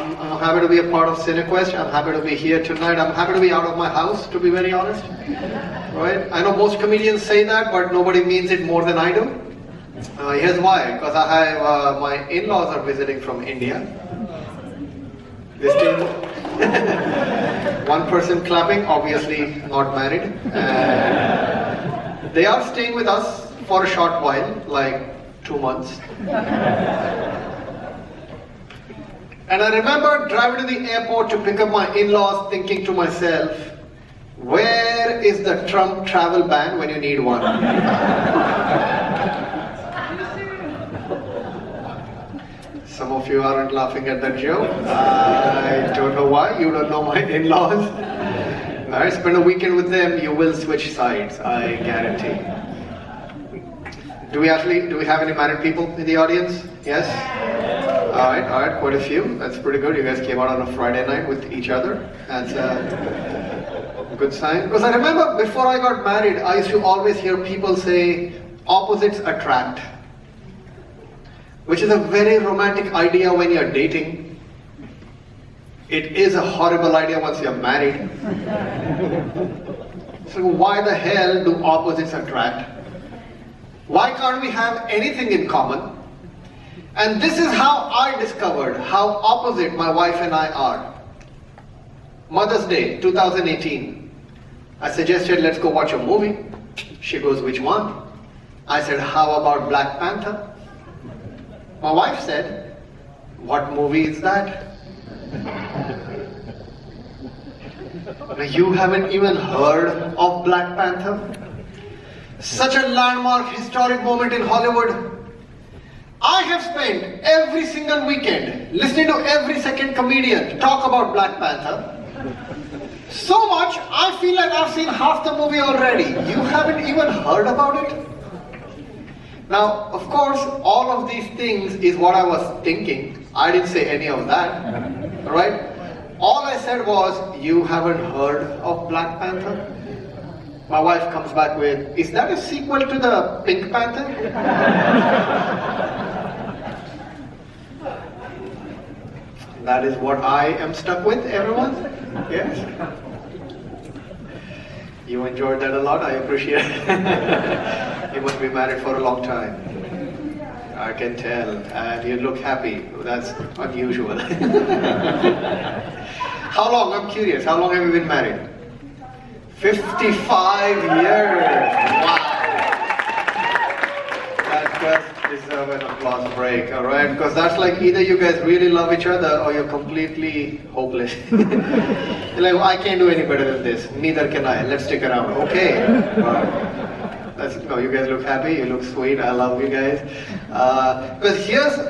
I'm happy to be a part of Cinequest. I'm happy to be here tonight. I'm happy to be out of my house, to be very honest. Right? I know most comedians say that, but nobody means it more than I do. Here's why. Because I have my in-laws are visiting from India. They stay. One person clapping, obviously not married. They are staying with us for a short while, like 2 months. And I remember driving to the airport to pick up my in-laws, thinking to myself, where is the Trump travel ban when you need one? Some of you aren't laughing at that joke. I don't know why. You don't know my in-laws. I spend a weekend with them, you will switch sides, I guarantee. Do we have any married people in the audience? Yes? Alright, quite a few. That's pretty good. You guys came out on a Friday night with each other. That's a good sign. Because I remember before I got married, I used to always hear people say, opposites attract. Which is a very romantic idea when you're dating. It is a horrible idea once you're married. So why the hell do opposites attract? Why can't we have anything in common? And this is how I discovered how opposite my wife and I are. Mother's Day, 2018. I suggested, let's go watch a movie. She goes, which one? I said, how about Black Panther? My wife said, what movie is that? You haven't even heard of Black Panther? Such a landmark, historic moment in Hollywood. I have spent every single weekend listening to every second comedian talk about Black Panther. So much, I feel like I've seen half the movie already. You haven't even heard about it? Now, of course, all of these things is what I was thinking. I didn't say any of that, right? All I said was, you haven't heard of Black Panther? My wife comes back with, is that a sequel to the Pink Panther? That is what I am stuck with, everyone? Yes? You enjoyed that a lot, I appreciate it. You must be married for a long time. I can tell, and you look happy. That's unusual. How long? I'm curious. How long have you been married? 55 years. Wow. That does deserve an applause break, all right? Because that's like either you guys really love each other or you're completely hopeless. You're like, well, I can't do any better than this. Neither can I. Let's stick around. Okay. No, you guys look happy, you look sweet, I love you guys. Because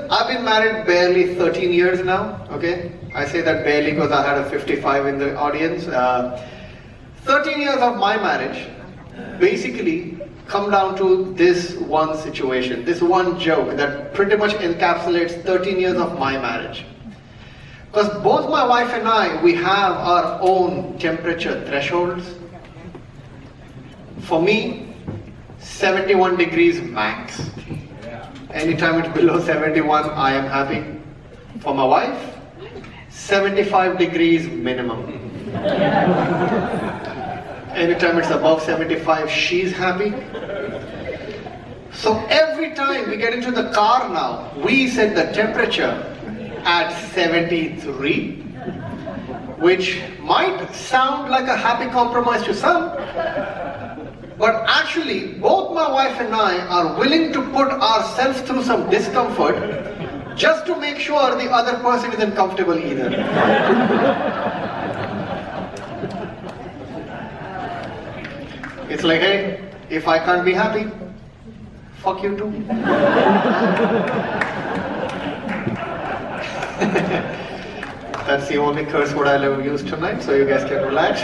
I've been married barely 13 years now, okay? I say that barely because I had a 55 in the audience. 13 years of my marriage basically come down to this one situation, this one joke that pretty much encapsulates 13 years of my marriage. Because both my wife and I, we have our own temperature thresholds. For me, 71 degrees max. Anytime it's below 71, I am happy. For my wife, 75 degrees minimum. Anytime it's above 75, she's happy. So every time we get into the car now, we set the temperature at 73, which might sound like a happy compromise to some, but actually both my wife and I are willing to put ourselves through some discomfort just to make sure the other person isn't comfortable either. It's like, hey, if I can't be happy, fuck you too. That's the only curse word I'll ever use tonight, so you guys can relax.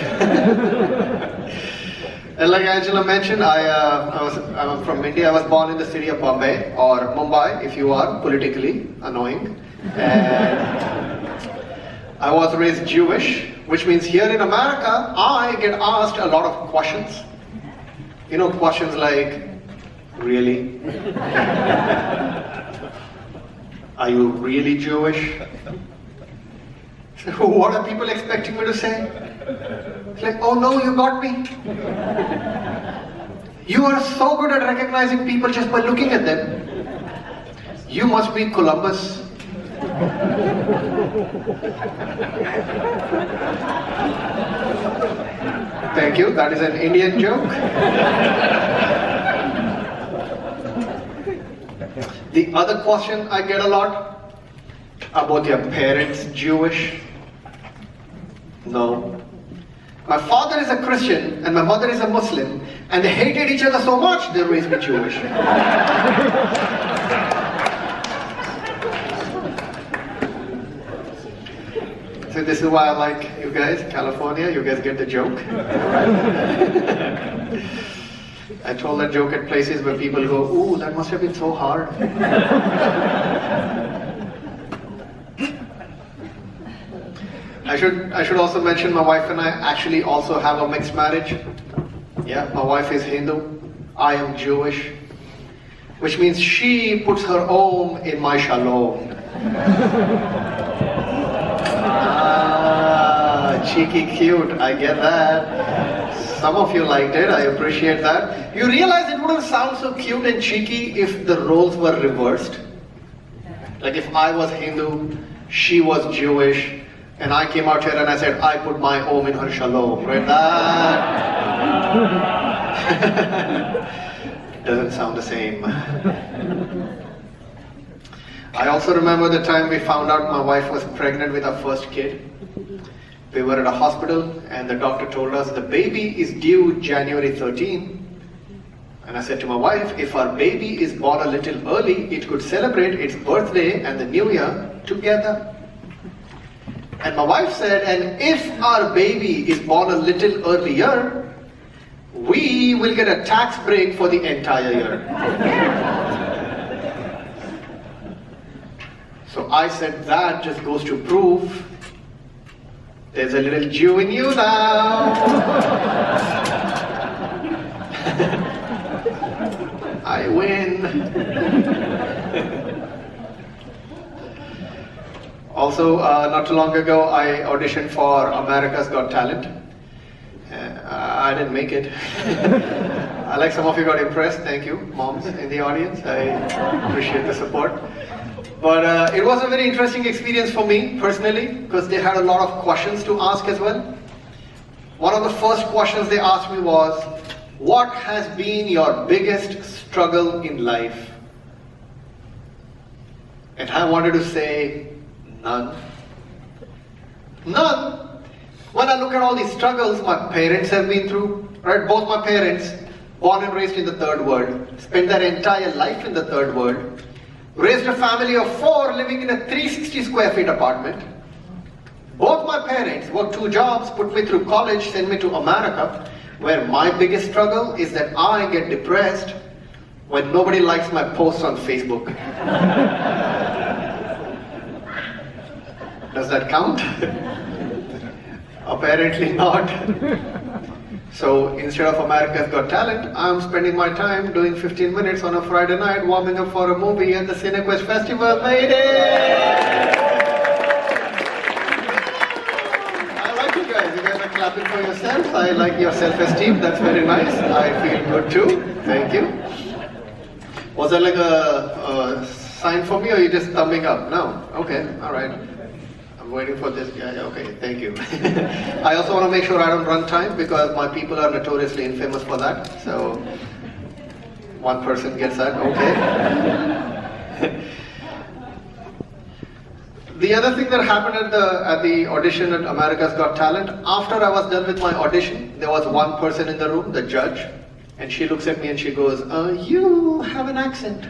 And like Angela mentioned, I'm from India. I was born in the city of Bombay, or Mumbai, if you are politically annoying. And I was raised Jewish, which means here in America, I get asked a lot of questions. You know, questions like, really? Are you really Jewish? What are people expecting me to say? It's like, oh no, you got me. You are so good at recognizing people just by looking at them. You must be Columbus. Thank you, that is an Indian joke. The other question I get a lot, about your parents Jewish? No. My father is a Christian and my mother is a Muslim, and they hated each other so much they raised me Jewish. So this is why I like you guys, California, you guys get the joke. I told that joke at places where people go, ooh, that must have been so hard. I should also mention my wife and I actually also have a mixed marriage. Yeah, my wife is Hindu, I am Jewish, which means she puts her om in my shalom. Cheeky cute, I get that. Some of you liked it, I appreciate that. You realize it wouldn't sound so cute and cheeky if the roles were reversed. Like if I was Hindu, she was Jewish, and I came out here and I said, I put my om in her shalom, right? That doesn't sound the same. I also remember the time we found out my wife was pregnant with our first kid. We were at a hospital and the doctor told us the baby is due January 13. And I said to my wife, if our baby is born a little early, it could celebrate its birthday and the new year together. And my wife said, and if our baby is born a little earlier, we will get a tax break for the entire year. So I said, that just goes to prove there's a little Jew in you now. I win. Also, not too long ago, I auditioned for America's Got Talent. I didn't make it. I like some of you got impressed. Thank you, moms in the audience. I appreciate the support. But it was a very interesting experience for me personally, because they had a lot of questions to ask as well. One of the first questions they asked me was, what has been your biggest struggle in life? And I wanted to say, none. None. When I look at all these struggles my parents have been through, right? Both my parents, born and raised in the third world, spent their entire life in the third world, raised a family of 4 living in a 360 square feet apartment. Both my parents worked 2 jobs, put me through college, sent me to America, where my biggest struggle is that I get depressed when nobody likes my posts on Facebook. Does that count? Apparently not. So instead of America's Got Talent, I'm spending my time doing 15 minutes on a Friday night warming up for a movie at the Cinequest Festival. Made it! I like you guys. You guys are clapping for yourselves. I like your self-esteem. That's very nice. I feel good too. Thank you. Was that like a sign for me, or are you just thumbing up? No? Okay. All right. I'm waiting for this guy. Okay, thank you. I also want to make sure I don't run time because my people are notoriously infamous for that. So one person gets that. Okay. The other thing that happened at the audition at America's Got Talent, after I was done with my audition, there was one person in the room, the judge, and she looks at me and she goes, "You have an accent.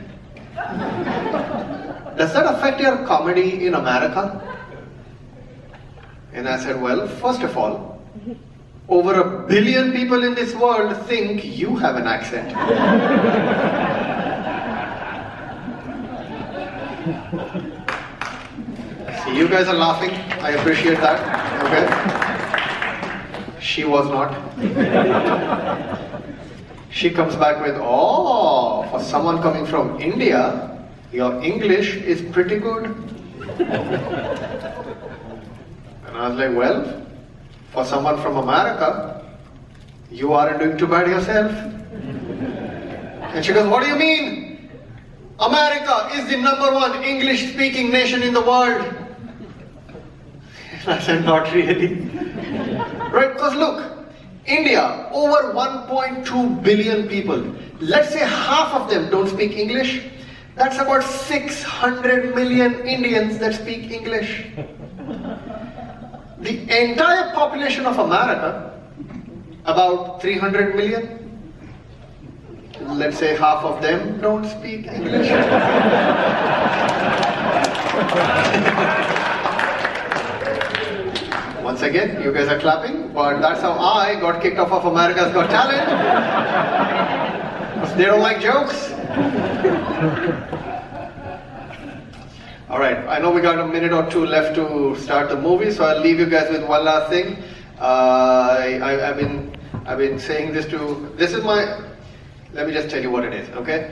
Does that affect your comedy in America?" And I said, well, first of all, over 1 billion people in this world think you have an accent. See, you guys are laughing. I appreciate that. Okay. She was not. She comes back with, oh, for someone coming from India, your English is pretty good. And I was like, well, for someone from America, you aren't doing too bad yourself. And she goes, what do you mean? America is the #1 English-speaking nation in the world. And I said, not really. Right, because look, India, over 1.2 billion people. Let's say half of them don't speak English. That's about 600 million Indians that speak English. The entire population of America, about 300 million. Let's say half of them don't speak English. Once again, you guys are clapping, but that's how I got kicked off of America's Got Talent. Because they don't like jokes. Alright, I know we got a minute or two left to start the movie, so I'll leave you guys with one last thing. I've been saying this is my, let me just tell you what it is, okay?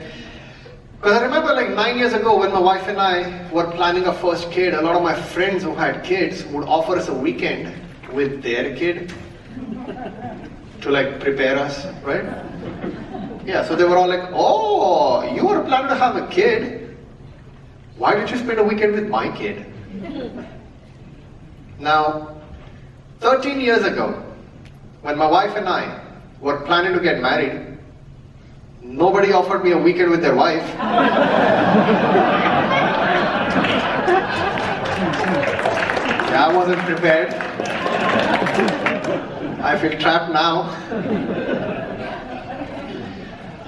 Because I remember like 9 years ago when my wife and I were planning our first kid, a lot of my friends who had kids would offer us a weekend with their kid to like prepare us, right? Yeah, so they were all like, oh, you were planning to have a kid. Why did you spend a weekend with my kid? Now, 13 years ago, when my wife and I were planning to get married, nobody offered me a weekend with their wife. Yeah, I wasn't prepared. I feel trapped now.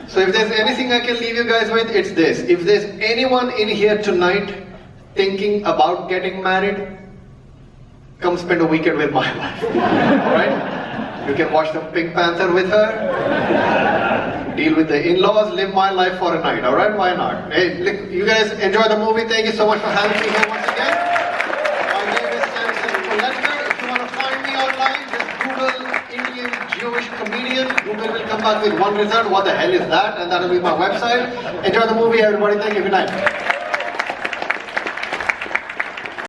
So if there's anything I can leave you guys with, it's this. If there's anyone in here tonight thinking about getting married, come spend a weekend with my wife. Alright? You can watch the Pink Panther with her, deal with the in-laws, live my life for a night, alright? Why not? Hey, look, you guys enjoy the movie. Thank you so much for having me here once again. My name is Samson Koletkar. If you want to find me online, just Google Indian Jewish comedian. Google will come back with one result. What the hell is that? And that will be my website. Enjoy the movie, everybody. Thank you. Good night.